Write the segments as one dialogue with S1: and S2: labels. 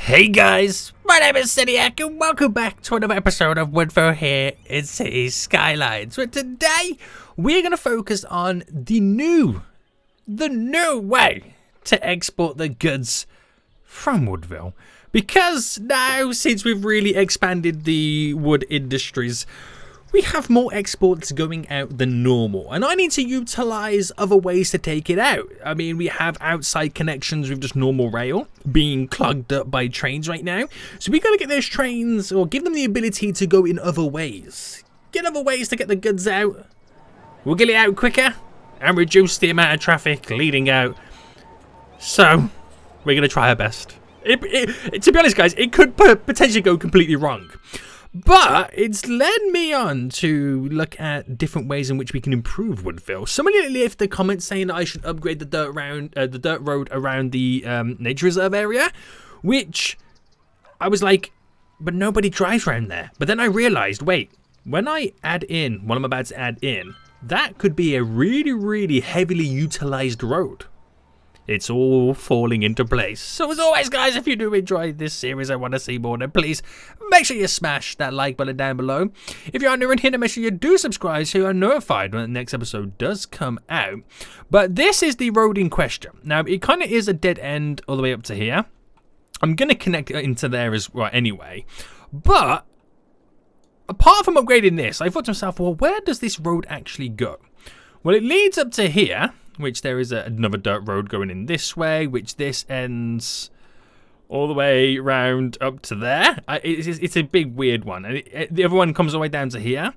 S1: Hey guys, my name is Seniac and welcome back to another episode of Woodville here in City Skylines. So today we're going to focus on the new way to export the goods from Woodville. Because now, since we've really expanded the wood industries, we have more exports going out than normal, and I need to utilize other ways to take it out. I mean, we have outside connections with just normal rail being clogged up by trains right now, so we got to get those trains, or give them the ability to go in other ways. Get other ways to get the goods out. We'll get it out quicker and reduce the amount of traffic leading out. So, we're going to try our best. To be honest, guys, it could potentially go completely wrong. But it's led me on to look at different ways in which we can improve Woodville. Somebody left a comment saying that I should upgrade the dirt road around the nature reserve area, which I was like, but nobody drives around there. But then I realized, wait, when I add in what I'm about to add in, that could be a really, really heavily utilized road. It's all falling into place. So as always, guys, if you do enjoy this series, I want to see more, then please make sure you smash that like button down below. If you are new in here, make sure you do subscribe so you are notified when the next episode does come out. But this is the road in question. Now, it kind of is a dead end all the way up to here. I'm going to connect it into there as well anyway. But apart from upgrading this, I thought to myself, well, where does this road actually go? Well, it leads up to here, which there is another dirt road going in this way, which this ends all the way round up to there. It's a big weird one. And the other one comes all the way down to here.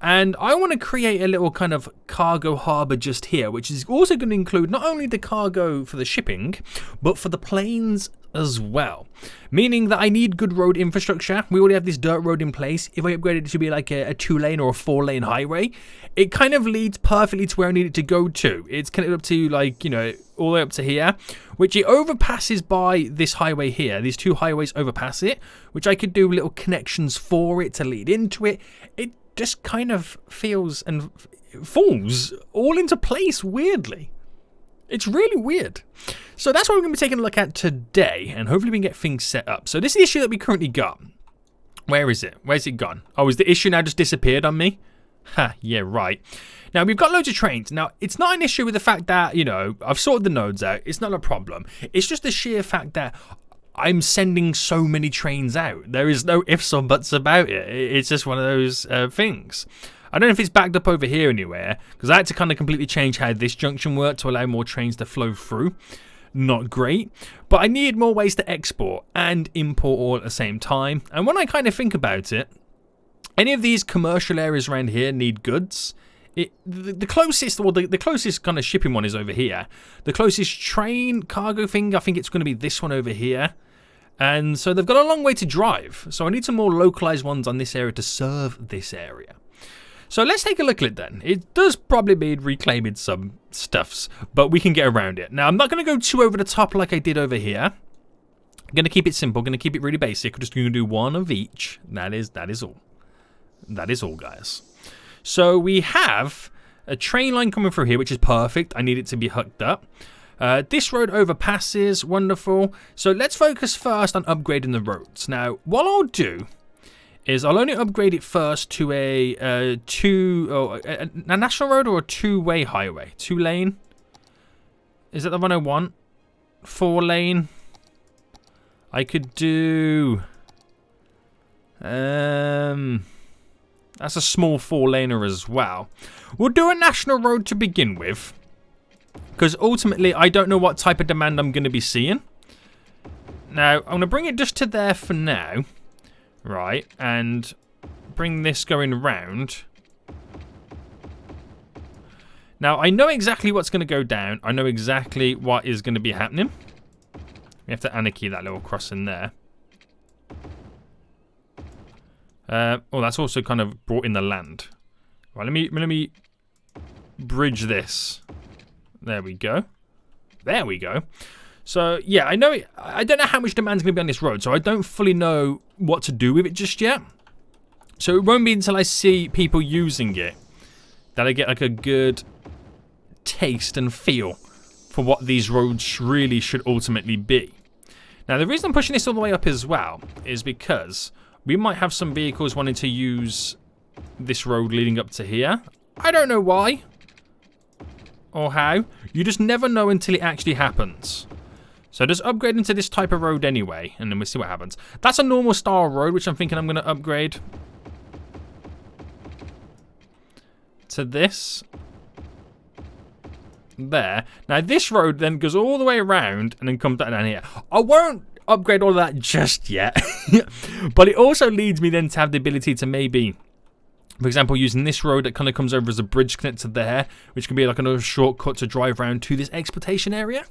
S1: And I want to create a little kind of cargo harbour just here, which is also going to include not only the cargo for the shipping, but for the planes as well. Meaning that I need good road infrastructure. We already have this dirt road in place. If I upgrade it to be like a 2-lane or a 4-lane highway, it kind of leads perfectly to where I need it to go to. It's connected up to, like, you know, all the way up to here, which it overpasses by this highway here. These two highways overpass it, which I could do little connections for it to lead into it. It just kind of feels and falls all into place weirdly. It's really weird. So that's what we're going to be taking a look at today, and hopefully we can get things set up. So this is the issue that we currently got. Where is it? Where's it gone? Oh, is the issue now just disappeared on me? Ha, yeah, right. Now, we've got loads of trains. Now, it's not an issue with the fact that, you know, I've sorted the nodes out. It's not a problem. It's just the sheer fact that I'm sending so many trains out. There is no ifs or buts about it. It's just one of those things. I don't know if it's backed up over here anywhere, because I had to kind of completely change how this junction worked to allow more trains to flow through. Not great, but I needed more ways to export and import all at the same time. And when I kind of think about it, any of these commercial areas around here need goods. The closest kind of shipping one is over here. The closest train cargo thing, I think it's going to be this one over here. And so they've got a long way to drive. So I need some more localized ones on this area to serve this area. So let's take a look at it then. It does probably mean reclaiming some stuffs, but we can get around it. Now, I'm not going to go too over the top like I did over here. I'm going to keep it simple. I'm going to keep it really basic. I'm just going to do one of each. That is all. That is all, guys. So we have a train line coming through here, which is perfect. I need it to be hooked up. This road overpasses. Wonderful. So let's focus first on upgrading the roads. Now, what I'll do is I'll only upgrade it first to a national road or a 2-way highway. 2-lane. Is that the one I want? 4-lane. I could do... That's a small 4-laner as well. We'll do a national road to begin with, because ultimately I don't know what type of demand I'm going to be seeing. Now, I'm going to bring it just to there for now. Right, and bring this going round. Now, I know exactly what's going to go down. I know exactly what is going to be happening. We have to anarchy that little crossing there. Oh, that's also kind of brought in the land. Right, let me bridge this. There we go. There we go. So, yeah, I know I don't know how much demand's going to be on this road, so I don't fully know what to do with it just yet. So it won't be until I see people using it that I get like a good taste and feel for what these roads really should ultimately be. Now, the reason I'm pushing this all the way up as well is because we might have some vehicles wanting to use this road leading up to here. I don't know why or how. You just never know until it actually happens. So just upgrade into this type of road anyway, and then we'll see what happens. That's a normal style road, which I'm thinking I'm going to upgrade to this. There. Now this road then goes all the way around and then comes down here. I won't upgrade all of that just yet. But it also leads me then to have the ability to maybe, for example, using this road that kind of comes over as a bridge connector there, which can be like another shortcut to drive around to this exploitation area.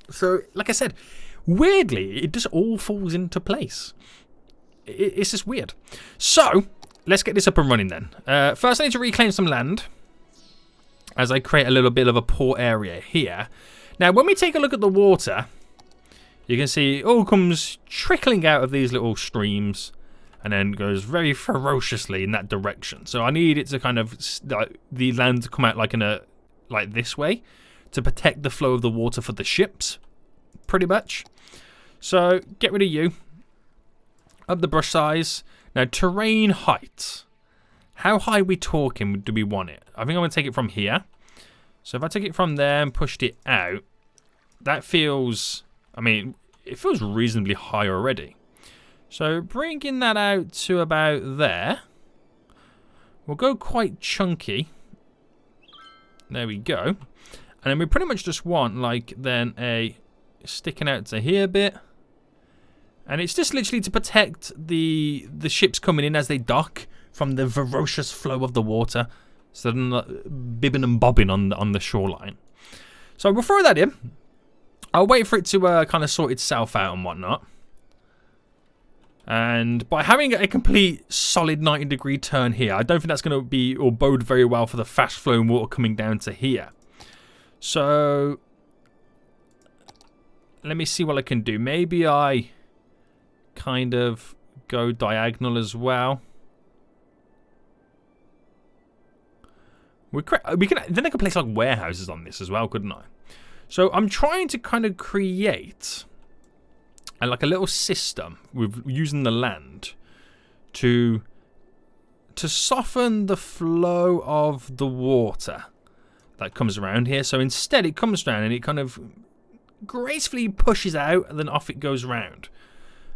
S1: So, like I said, weirdly, it just all falls into place. It's just weird. So, let's get this up and running then. First, I need to reclaim some land as I create a little bit of a port area here. Now, when we take a look at the water, you can see it all comes trickling out of these little streams and then goes very ferociously in that direction. So I need it to kind of, the land to come out like this way to protect the flow of the water for the ships, pretty much. So get rid of you. Up the brush size. Now, terrain height. How high are we talking? Do we want it? I think I'm going to take it from here. So if I take it from there and pushed it out, that feels, I mean, it feels reasonably high already. So bringing that out to about there. We'll go quite chunky. There we go. And then we pretty much just want, like, then a sticking out to here bit. And it's just literally to protect the ships coming in as they dock from the ferocious flow of the water, so they're not bibbing and bobbing on the shoreline. So we'll throw that in. I'll wait for it to kind of sort itself out and whatnot. And by having a complete solid 90-degree turn here, I don't think that's going to be or bode very well for the fast-flowing water coming down to here. So let me see what I can do. Maybe I kind of go diagonal as well. Then I could place like warehouses on this as well, couldn't I? So I'm trying to kind of create like a little system with using the land to soften the flow of the water that comes around here. So instead it comes down and it kind of gracefully pushes out and then off it goes round,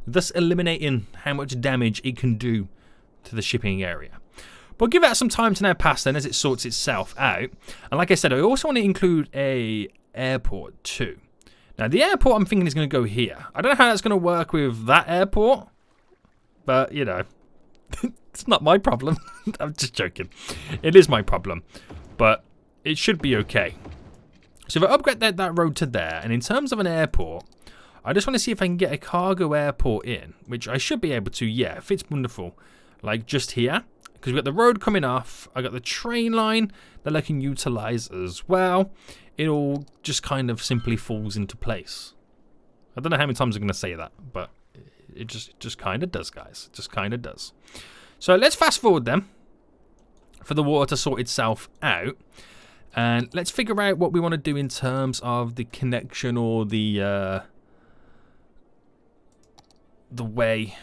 S1: thus eliminating how much damage it can do to the shipping area. But give that some time to now pass then as it sorts itself out. And like I said, I also want to include a airport too. Now the airport I'm thinking is going to go here. I don't know how that's going to work with that airport, but you know, it's not my problem. I'm just joking. It is my problem, but it should be okay. So if I upgrade that road to there, and in terms of an airport, I just want to see if I can get a cargo airport in, which I should be able to. Yeah, it fits wonderful. Like just here, because we've got the road coming off. I got the train line that I can utilize as well. It all just kind of simply falls into place. I don't know how many times I'm going to say that, but it just kind of does, guys. It just kind of does. So let's fast forward then for the water to sort itself out. And let's figure out what we want to do in terms of the connection or the way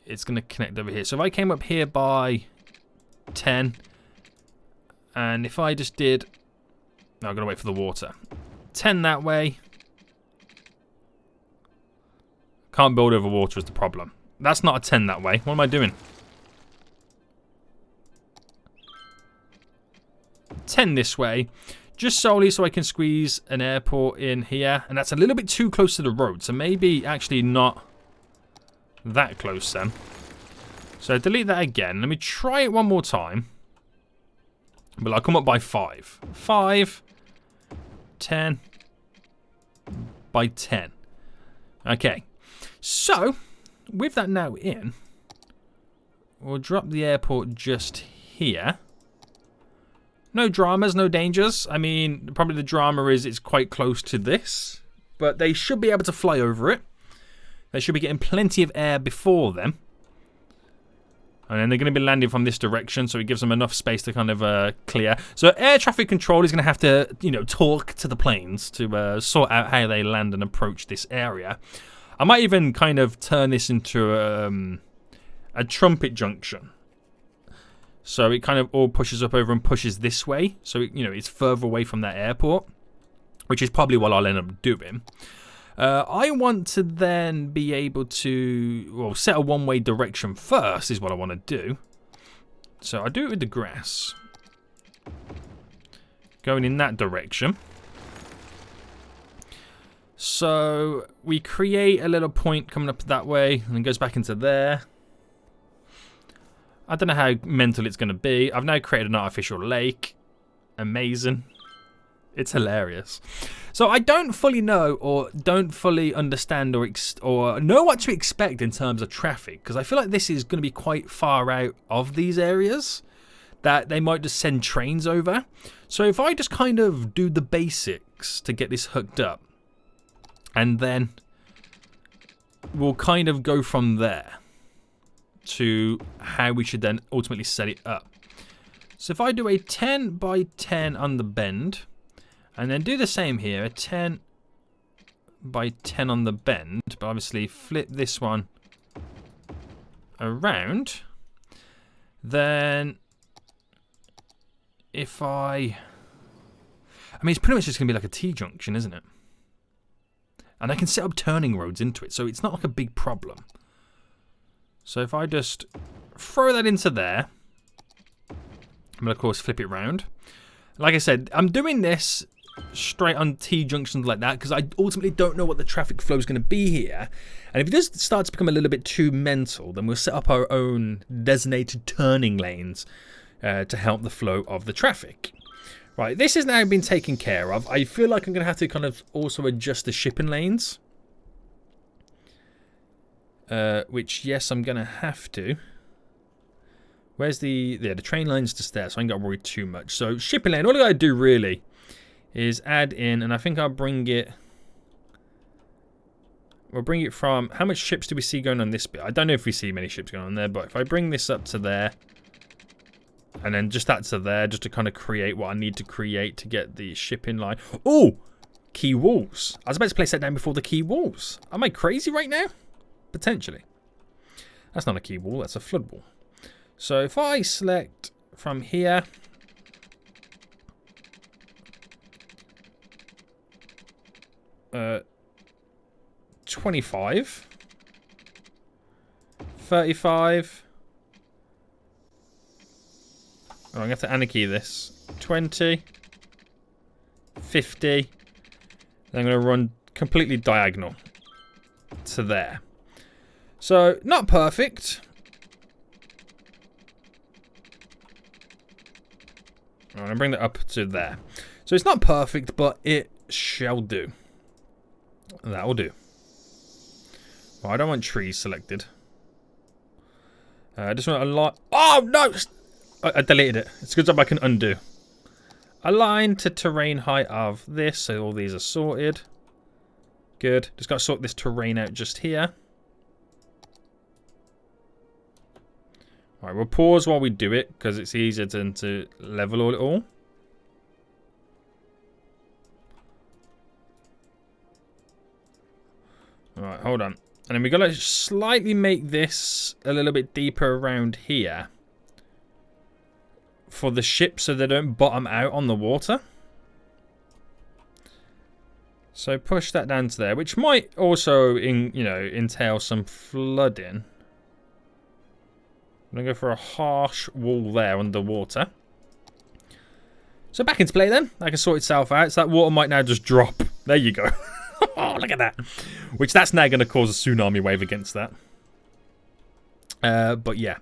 S1: it's going to connect over here. So if I came up here by 10, and if I just did, no, I'm going to wait for the water. 10 that way. Can't build over water is the problem. That's not a 10 that way. What am I doing? 10 this way, just solely so I can squeeze an airport in here, and that's a little bit too close to the road, so maybe actually not that close then. So delete that again. Let me try it one more time, but I'll come up by 5. 5, 10, by 10. Okay, so with that now in, we'll drop the airport just here. No dramas, no dangers. I mean, probably the drama is it's quite close to this, but they should be able to fly over it. They should be getting plenty of air before them. And then they're going to be landing from this direction, so it gives them enough space to kind of clear. So air traffic control is going to have to, you know, talk to the planes to sort out how they land and approach this area. I might even kind of turn this into a trumpet junction. So it kind of all pushes up over and pushes this way. So, it's further away from that airport, which is probably what I'll end up doing. I want to then be able to, set a one-way direction first is what I want to do. So I do it with the grass. Going in that direction. So we create a little point coming up that way and it goes back into there. I don't know how mental it's going to be. I've now created an artificial lake. Amazing. It's hilarious. So I don't fully know or don't fully understand or know what to expect in terms of traffic, because I feel like this is going to be quite far out of these areas that they might just send trains over. So if I just kind of do the basics to get this hooked up, and then we'll kind of go from there to how we should then ultimately set it up. So if I do a 10 by 10 on the bend, and then do the same here, a 10 by 10 on the bend, but obviously flip this one around, then if I mean, it's pretty much just going to be like a T-junction, isn't it? And I can set up turning roads into it, so it's not like a big problem. So if I just throw that into there, I'm going to, of course, flip it round. Like I said, I'm doing this straight on T-junctions like that because I ultimately don't know what the traffic flow is going to be here. And if it does start to become a little bit too mental, then we'll set up our own designated turning lanes to help the flow of the traffic. Right, this has now been taken care of. I feel like I'm going to have to kind of also adjust the shipping lanes. Which, yes, I'm going to have to. Where's the train line's just there, so I ain't got to worry too much. So, shipping lane, all I got to do really is add in, and I think I'll bring it... We'll bring it from... How much ships do we see going on this bit? I don't know if we see many ships going on there, but if I bring this up to there... And then just that to there, just to kind of create what I need to create to get the shipping line. Oh! Key walls. I was about to place that down before the key walls. Am I crazy right now? Potentially. That's not a key wall, that's a flood wall. So if I select from here... 25. 35... Oh, I'm going to have to anarchy this. 20. 50. Then I'm going to run completely diagonal to there. So, not perfect. I'm going to bring that up to there. So, it's not perfect, but it shall do. That will do. Well, I don't want trees selected. I just want a lot. Oh, no! I deleted it. It's a good job I can undo. Align to terrain height of this, so all these are sorted. Good. Just got to sort this terrain out just here. Alright, we'll pause while we do it, because it's easier to level it all. Alright, hold on. And then we've got to slightly make this a little bit deeper around here. For the ships so they don't bottom out on the water. So push that down to there, which might also entail some flooding. I'm going to go for a harsh wall there underwater. So back into play then. That can sort itself out. So that water might now just drop. There you go. Oh, look at that. Which that's now going to cause a tsunami wave against that. But yeah.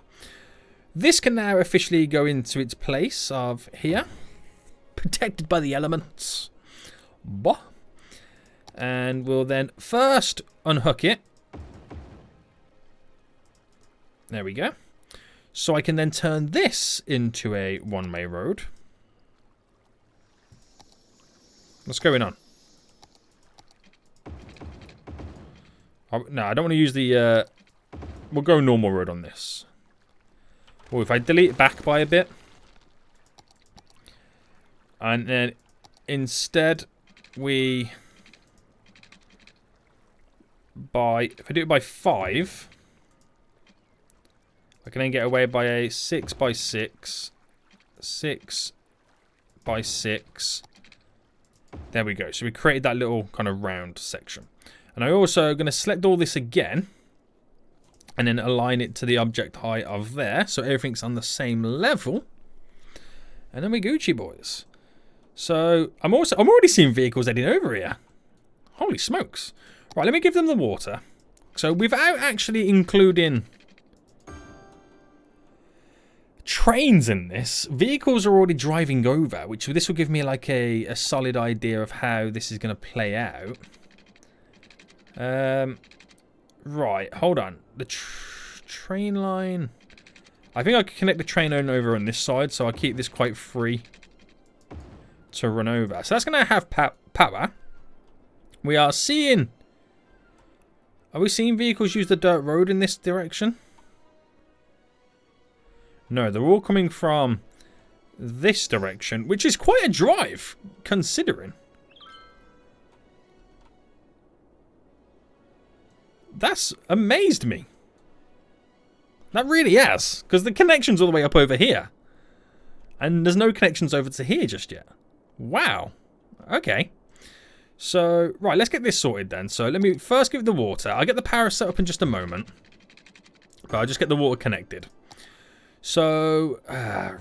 S1: This can now officially go into its place of here. Protected by the elements. Bah. And we'll then first unhook it. There we go. So I can then turn this into a one-way road. What's going on? Oh, no, I don't want to use the... We'll go normal road on this. Oh, if I delete it back by a bit. And then instead we by, if I do it by 5, I can then get away by a 6 by 6, 6 by 6. There we go. So we created that little kind of round section. And I also going to select all this again and then align it to the object height of there, so everything's on the same level. And then we Gucci boys. So I'm already seeing vehicles heading over here. Holy smokes. Right, let me give them the water. So without actually including trains in this, vehicles are already driving over, which this will give me like a solid idea of how this is going to play out. Right, hold on. The train line. I think I can connect the train on over on this side, so I'll keep this quite free to run over. So that's going to have power. We are seeing... Are we seeing vehicles use the dirt road in this direction? No, they're all coming from this direction, which is quite a drive, considering. That's amazed me. That really has, because the connection's all the way up over here. And there's no connections over to here just yet. Wow. Okay. So, right, let's get this sorted then. So let me first give it the water. I'll get the power set up in just a moment. But I'll just get the water connected. So,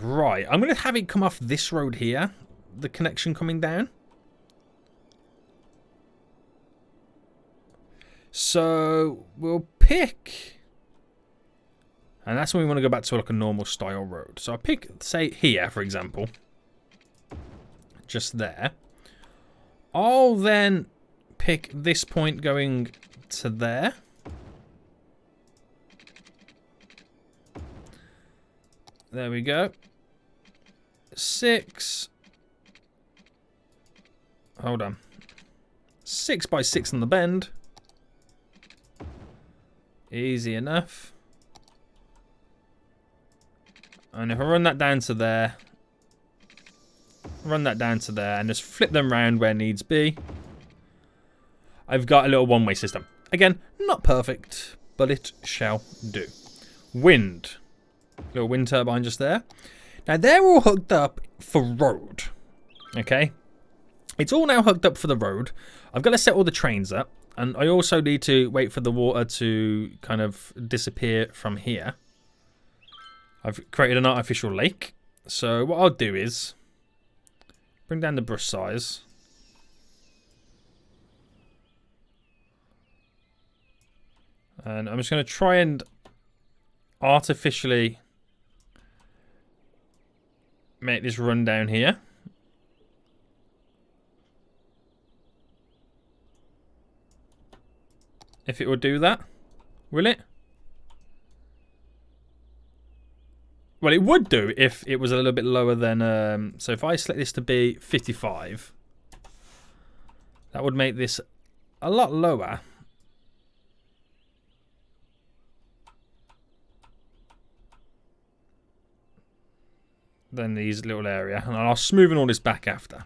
S1: right, I'm going to have it come off this road here. The connection coming down. So, we'll pick... And that's when we want to go back to like a normal style road. So I pick, say, here, for example. Just there. I'll then pick this point going to there. There we go. 6. Hold on. 6 by 6 on the bend. Easy enough. And if I run that down to there, run that down to there, and just flip them round where needs be, I've got a little one-way system. Again, not perfect, but it shall do. Wind. Little wind turbine just there. Now, they're all hooked up for road. Okay? It's all now hooked up for the road. I've got to set all the trains up. And I also need to wait for the water to kind of disappear from here. I've created an artificial lake. So what I'll do is bring down the brush size. And I'm just going to try and artificially make this run down here. If it will do that, will it? Well, it would do if it was a little bit lower than... so if I select this to be 55, that would make this a lot lower. Than these little area. And I'll smoothen all this back after.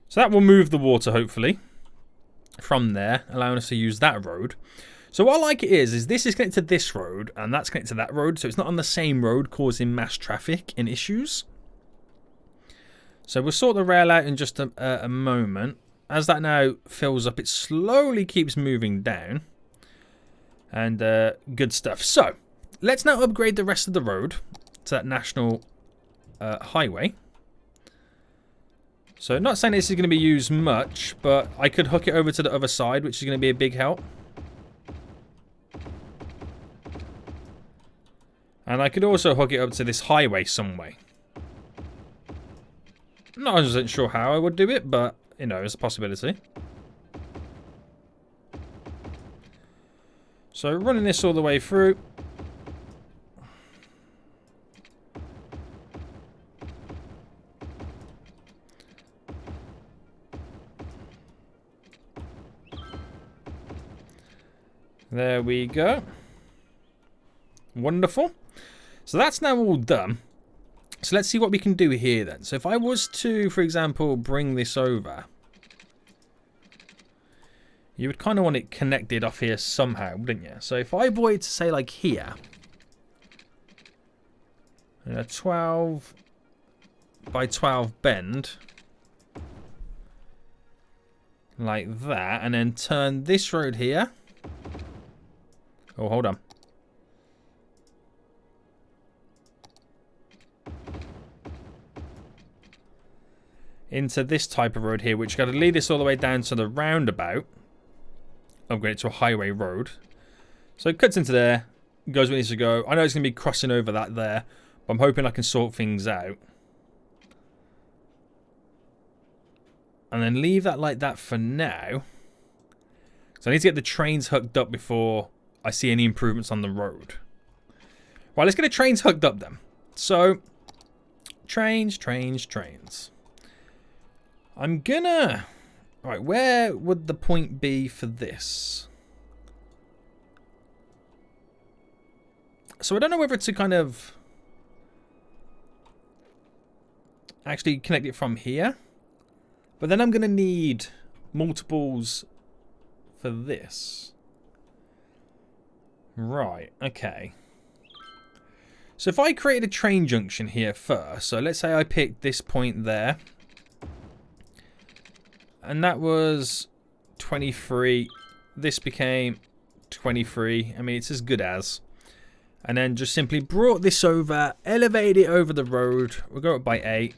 S1: So that will move the water, hopefully, from there, allowing us to use that road. So what I like it is this is connected to this road, and that's connected to that road, so it's not on the same road causing mass traffic and issues. So we'll sort the rail out in just a moment. As that now fills up, it slowly keeps moving down. And good stuff. So, let's now upgrade the rest of the road to that national highway. So, not saying this is going to be used much, but I could hook it over to the other side, which is going to be a big help. And I could also hook it up to this highway some way. Not 100% sure how I would do it, but, you know, it's a possibility. So, running this all the way through. There we go. Wonderful. So that's now all done. So let's see what we can do here then. So if I was to, for example, bring this over. you would kind of want it connected off here somehow, wouldn't you? So if I brought it to say like here, a 12 by 12 bend, like that, and then turn this road here. Oh, hold on. Into this type of road here, which got to lead us all the way down to the roundabout. Upgrade it to a highway road. So it cuts into there, goes where it needs to go. I know it's going to be crossing over that there, but I'm hoping I can sort things out. And then leave that like that for now. So I need to get the trains hooked up before I see any improvements on the road. Right, let's get the trains hooked up then. So, trains. I'm gonna... Alright, where would the point be for this? So I don't know whether to kind of actually connect it from here. But then I'm going to need multiples for this. Right, okay. So if I created a train junction here first, so let's say I picked this point there. And that was 23. This became 23. I mean, it's as good as. And then just simply brought this over, elevated it over the road. We'll go up by 8.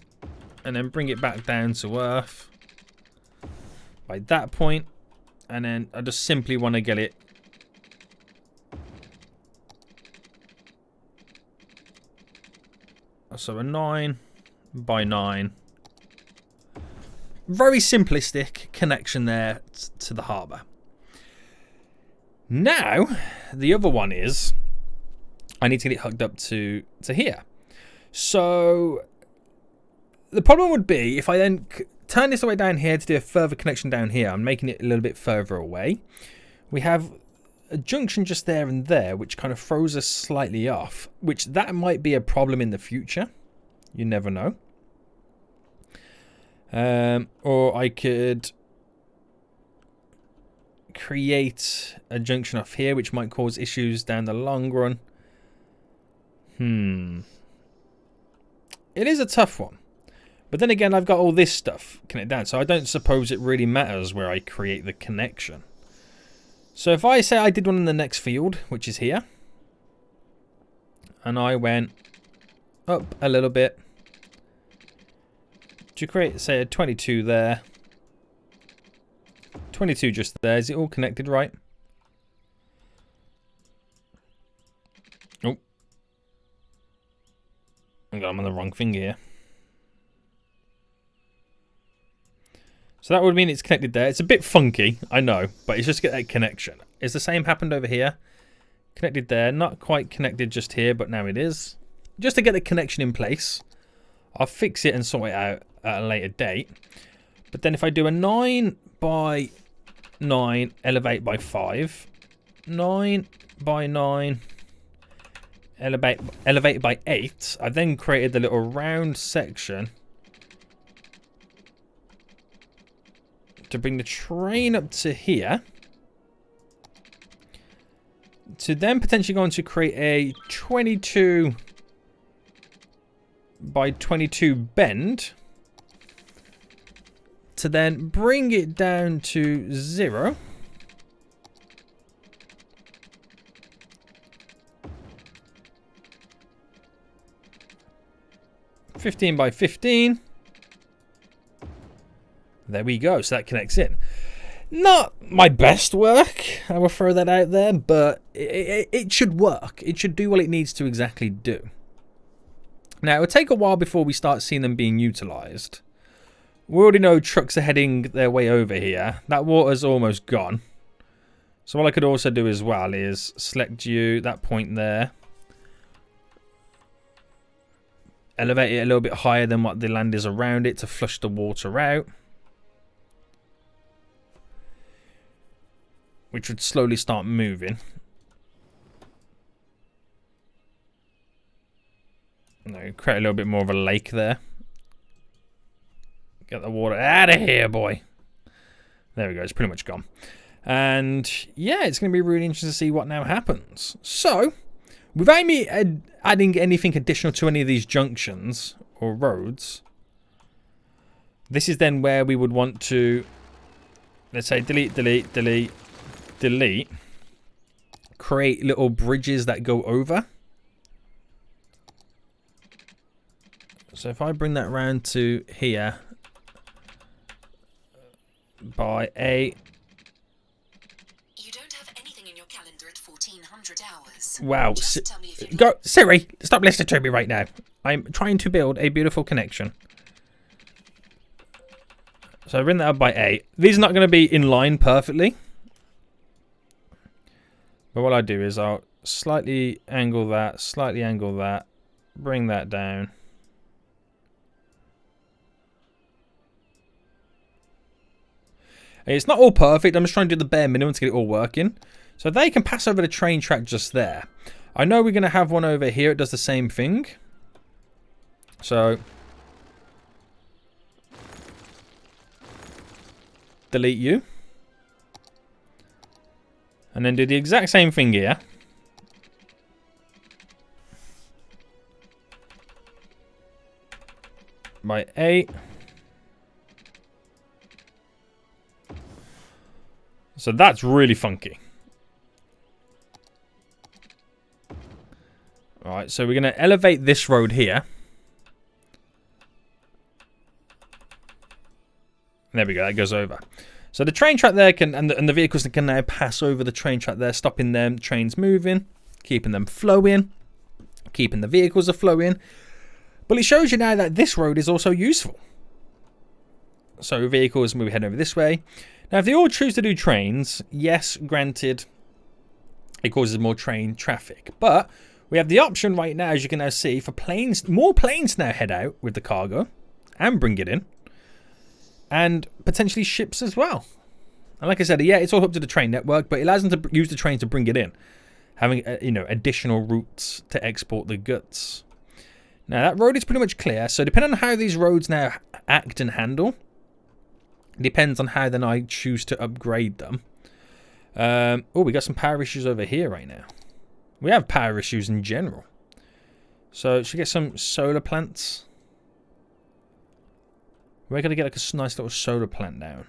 S1: And then bring it back down to Earth. By that point. And then I just simply want to get it. So a 9 by 9. Very simplistic connection there to the harbour. Now, the other one is I need to get it hooked up to here. So the problem would be if I then turn this all the way down here to do a further connection down here. I'm making it a little bit further away. We have a junction just there and there, which kind of throws us slightly off, which that might be a problem in the future. You never know. Or I could create a junction off here, which might cause issues down the long run. It is a tough one. But then again, I've got all this stuff connected down, so I don't suppose it really matters where I create the connection. So if I say I did one in the next field, which is here, and I went up a little bit to create, say, a 22 there, 22 just there. Is it all connected right? Oh. I'm on the wrong thing here. So that would mean it's connected there. It's a bit funky, I know, but it's just to get that connection. Is the same happened over here? Connected there, not quite connected just here, but now it is. Just to get the connection in place. I'll fix it and sort it out at a later date. But then if I do a 9 by 9, elevate by 5. 9 by 9, elevate by 8. I've then created the little round section to bring the train up to here, to then potentially go on to create a 22 by 22 bend, to then bring it down to 0. (15 by 15). There we go, so that connects in. Not my best work, I will throw that out there, but it should work. It should do what it needs to exactly do. Now, it will take a while before we start seeing them being utilised. We already know trucks are heading their way over here. That water's almost gone. So what I could also do as well is select you, that point there. Elevate it a little bit higher than what the land is around it to flush the water out. Which would slowly start moving. No, create a little bit more of a lake there. Get the water out of here, boy. There we go, it's pretty much gone. And yeah, it's going to be really interesting to see what now happens. So, without me adding anything additional to any of these junctions or roads, this is then where we would want to, let's say, delete, delete, delete, delete. Create little bridges that go over. So if I bring that round to here by A.
S2: You don't have anything in your calendar at 1400 hours.
S1: Wow.
S2: Just tell me if you
S1: Go, Siri, stop listening to me right now. I'm trying to build a beautiful connection. So I bring that up by 8. These are not going to be in line perfectly. But what I do is I'll slightly angle that, bring that down. It's not all perfect. I'm just trying to do the bare minimum to get it all working. So they can pass over the train track just there. I know we're going to have one over here. It does the same thing. So delete you. And then do the exact same thing here. By 8. So that's really funky. Alright, so we're going to elevate this road here. There we go, that goes over. So the train track there can, and the vehicles can now pass over the train track there, stopping them trains moving, keeping them flowing, keeping the vehicles are flowing. But it shows you now that this road is also useful. So vehicles will be heading over this way. Now, if they all choose to do trains, yes, granted, it causes more train traffic. But we have the option right now, as you can now see, for planes, more planes now head out with the cargo and bring it in. And potentially ships as well. And like I said, yeah, it's all up to the train network, but it allows them to use the train to bring it in, having additional routes to export the goods. Now that road is pretty much clear. So depending on how these roads now act and handle, depends on how then I choose to upgrade them. Oh, we got some power issues over here right now. We have power issues in general. So should we get some solar plants? We're going to get like a nice little solar plant down.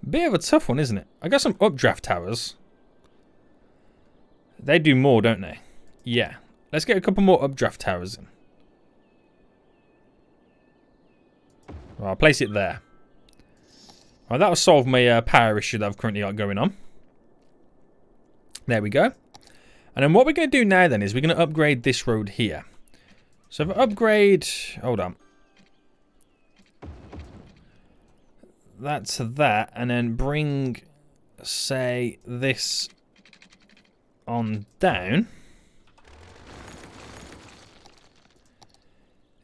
S1: Bit of a tough one, isn't it? I got some updraft towers. They do more, don't they? Yeah. Let's get a couple more updraft towers in. Well, I'll place it there. Well, that'll solve my power issue that I've currently got going on. There we go. And then what we're going to do now then is we're going to upgrade this road here. So if I upgrade... Hold on. That's that. And then bring, say, this on down.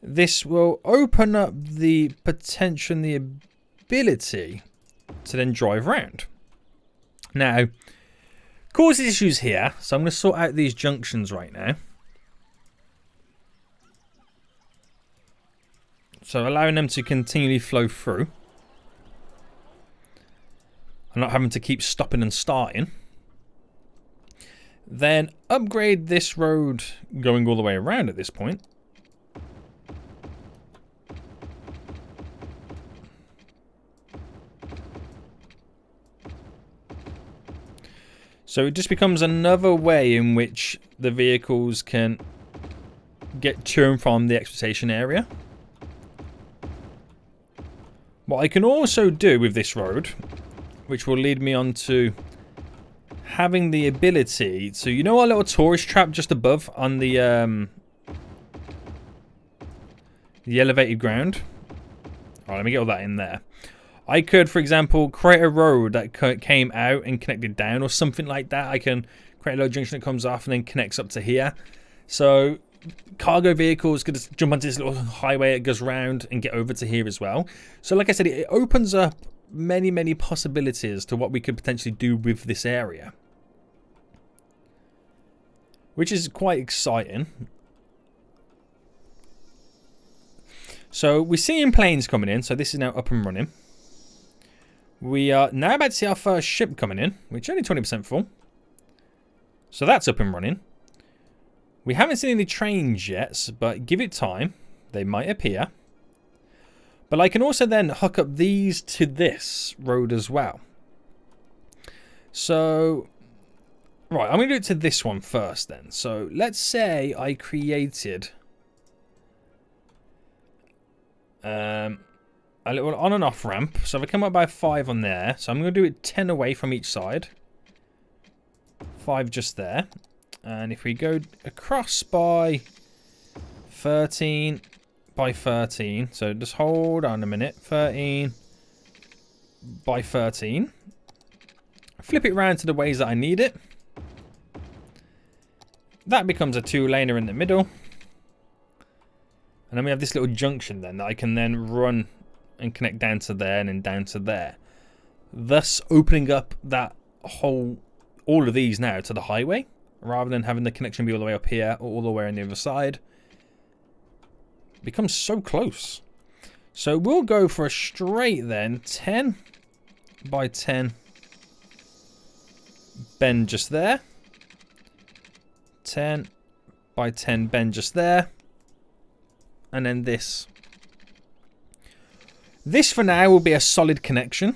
S1: This will open up the potential and the ability to then drive around. Now... causes issues here, so I'm going to sort out these junctions right now. So allowing them to continually flow through. I'm not having to keep stopping and starting. Then upgrade this road going all the way around at this point. So it just becomes another way in which the vehicles can get to and from the exploitation area. What I can also do with this road, which will lead me on to having the ability to, you know our little tourist trap just above on the elevated ground? Alright, let me get all that in there. I could, for example, create a road that came out and connected down or something like that. I can create a little junction that comes off and then connects up to here. So cargo vehicles could just jump onto this little highway that goes round and get over to here as well. So like I said, it opens up many, many possibilities to what we could potentially do with this area. Which is quite exciting. So we're seeing planes coming in. So this is now up and running. We are now about to see our first ship coming in, which is only 20% full. So that's up and running. We haven't seen any trains yet, but give it time. They might appear. But I can also then hook up these to this road as well. So, right, I'm going to do it to this one first then. So let's say I created a little on and off ramp. So if I come up by 5 on there, so I'm going to do it 10 away from each side. 5 just there. And if we go across by 13 by 13, so just hold on a minute, 13 by 13. Flip it around to the ways that I need it. That becomes a 2-laner in the middle. And then we have this little junction then that I can then run and connect down to there and then down to there. Thus opening up that whole, all of these now to the highway, rather than having the connection be all the way up here or all the way on the other side. Becomes so close. So we'll go for a straight then, 10 by 10. Bend just there. 10 by 10 bend just there. And then this. This for now will be a solid connection.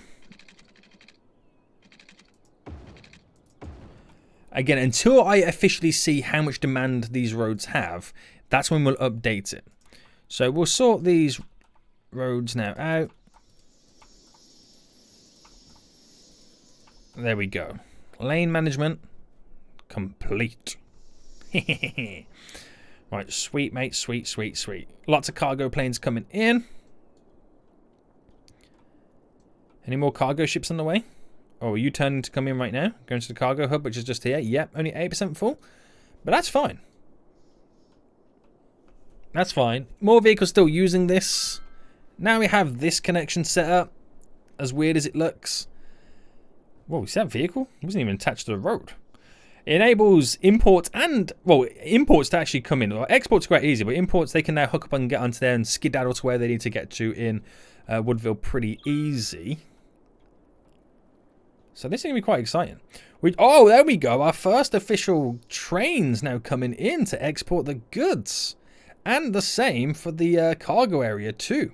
S1: Again, until I officially see how much demand these roads have, that's when we'll update it. So we'll sort these roads now out. There we go. Lane management complete. Right, sweet, mate. Sweet, sweet, sweet. Lots of cargo planes coming in. Any more cargo ships on the way? Oh, are you turning to come in right now? Going to the cargo hub, which is just here. Yep, only 8% full. But that's fine. That's fine. More vehicles still using this. Now we have this connection set up. As weird as it looks. Whoa, is that vehicle? It wasn't even attached to the road. It enables imports and, well, imports to actually come in. Well, exports are quite easy, but imports, they can now hook up and get onto there and skedaddle to where they need to get to in Woodville pretty easy. So this is going to be quite exciting. Oh, there we go. Our first official trains now coming in to export the goods. And the same for the cargo area too.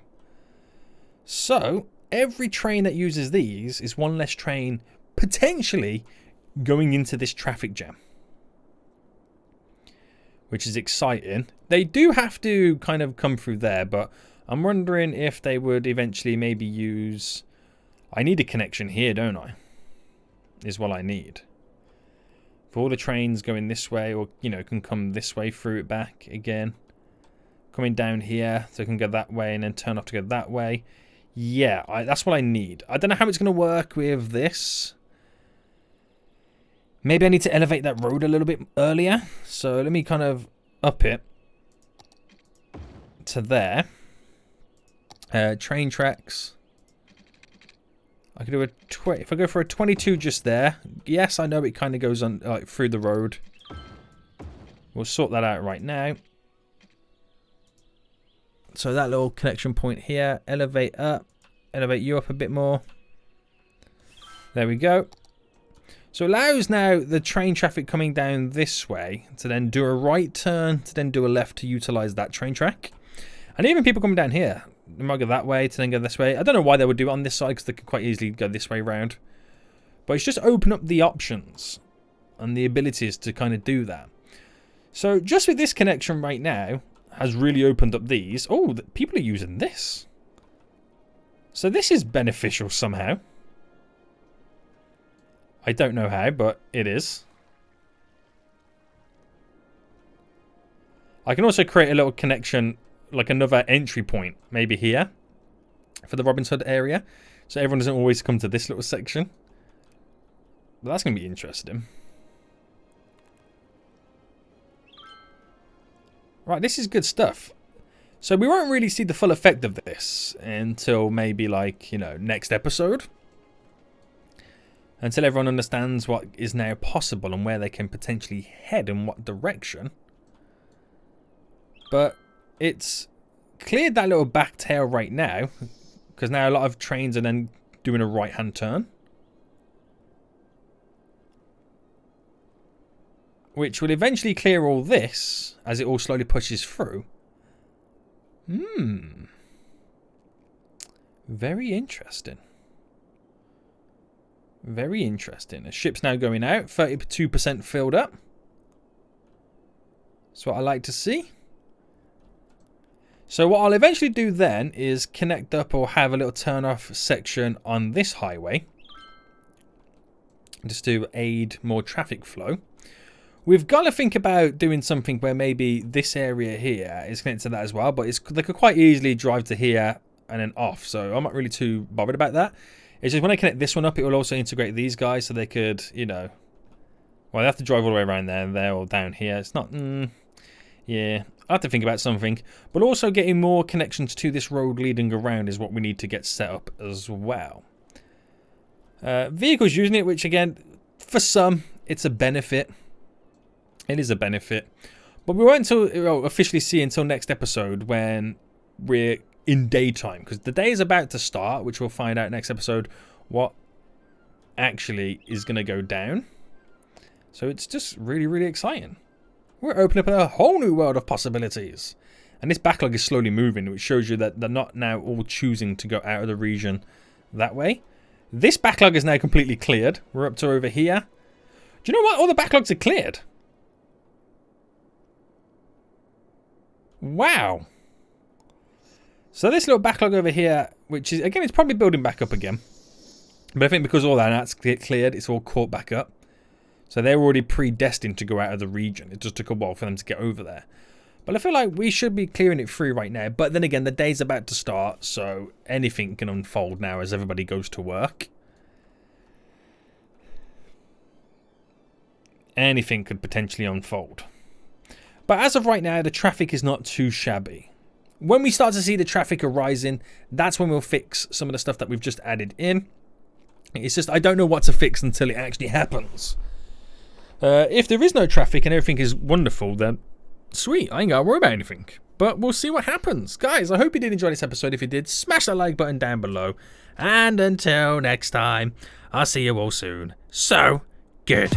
S1: So every train that uses these is one less train potentially going into this traffic jam. Which is exciting. They do have to kind of come through there, but I'm wondering if they would eventually maybe use... I need a connection here, don't I? Is what I need. For all the trains going this way, or, you know, can come this way through it back again. Coming down here, so it can go that way and then turn off to go that way. Yeah, that's what I need. I don't know how it's going to work with this. Maybe I need to elevate that road a little bit earlier. So let me kind of up it to there. Train tracks. I could do a if I go for a 22 just there. Yes, I know it kind of goes on like through the road. We'll sort that out right now. So that little connection point here, elevate up, elevate you up a bit more. There we go. So it allows now the train traffic coming down this way to then do a right turn, to then do a left to utilize that train track. And even people coming down here, they might go that way to then go this way. I don't know why they would do it on this side because they could quite easily go this way around. But it's just open up the options and the abilities to kind of do that. So just with this connection right now, has really opened up these. Oh, people are using this. So this is beneficial somehow. I don't know how, but it is. I can also create a little connection, like another entry point, maybe here, for the Robin Hood area. So everyone doesn't always come to this little section. But that's going to be interesting. Right, this is good stuff. So we won't really see the full effect of this until maybe like, you know, next episode. Until everyone understands what is now possible and where they can potentially head in what direction. But it's cleared that little back tail right now, because now a lot of trains are then doing a right-hand turn, which will eventually clear all this as it all slowly pushes through. Very interesting. Very interesting. The ship's now going out, 32% filled up. That's what I like to see. So what I'll eventually do then is connect up or have a little turn off section on this highway, just to aid more traffic flow. We've got to think about doing something where maybe this area here is connected to that as well, but they could quite easily drive to here and then off, so I'm not really too bothered about that. It's just when I connect this one up, it will also integrate these guys, so they could, you know, well, they have to drive all the way around there, or down here. It's not, yeah, I have to think about something. But also getting more connections to this road leading around is what we need to get set up as well. Vehicles using it, which again, for some, it's a benefit. It is a benefit. But we won't officially see until next episode when we're in daytime. Because the day is about to start, which we'll find out next episode what actually is going to go down. So it's just really, really exciting. We're opening up a whole new world of possibilities. And this backlog is slowly moving, which shows you that they're not now all choosing to go out of the region that way. This backlog is now completely cleared. We're up to over here. Do you know what? All the backlogs are cleared. Wow. So this little backlog over here, which is, again, it's probably building back up again. But I think because all that's cleared, it's all caught back up. So they're already predestined to go out of the region. It just took a while for them to get over there. But I feel like we should be clearing it free right now. But then again, the day's about to start, so anything can unfold now as everybody goes to work. Anything could potentially unfold. But as of right now, the traffic is not too shabby. When we start to see the traffic arising, that's when we'll fix some of the stuff that we've just added in. It's just, I don't know what to fix until it actually happens. If there is no traffic and everything is wonderful, then sweet, I ain't gotta worry about anything. But we'll see what happens. Guys, I hope you did enjoy this episode. If you did, smash that like button down below. And until next time, I'll see you all soon. So, good.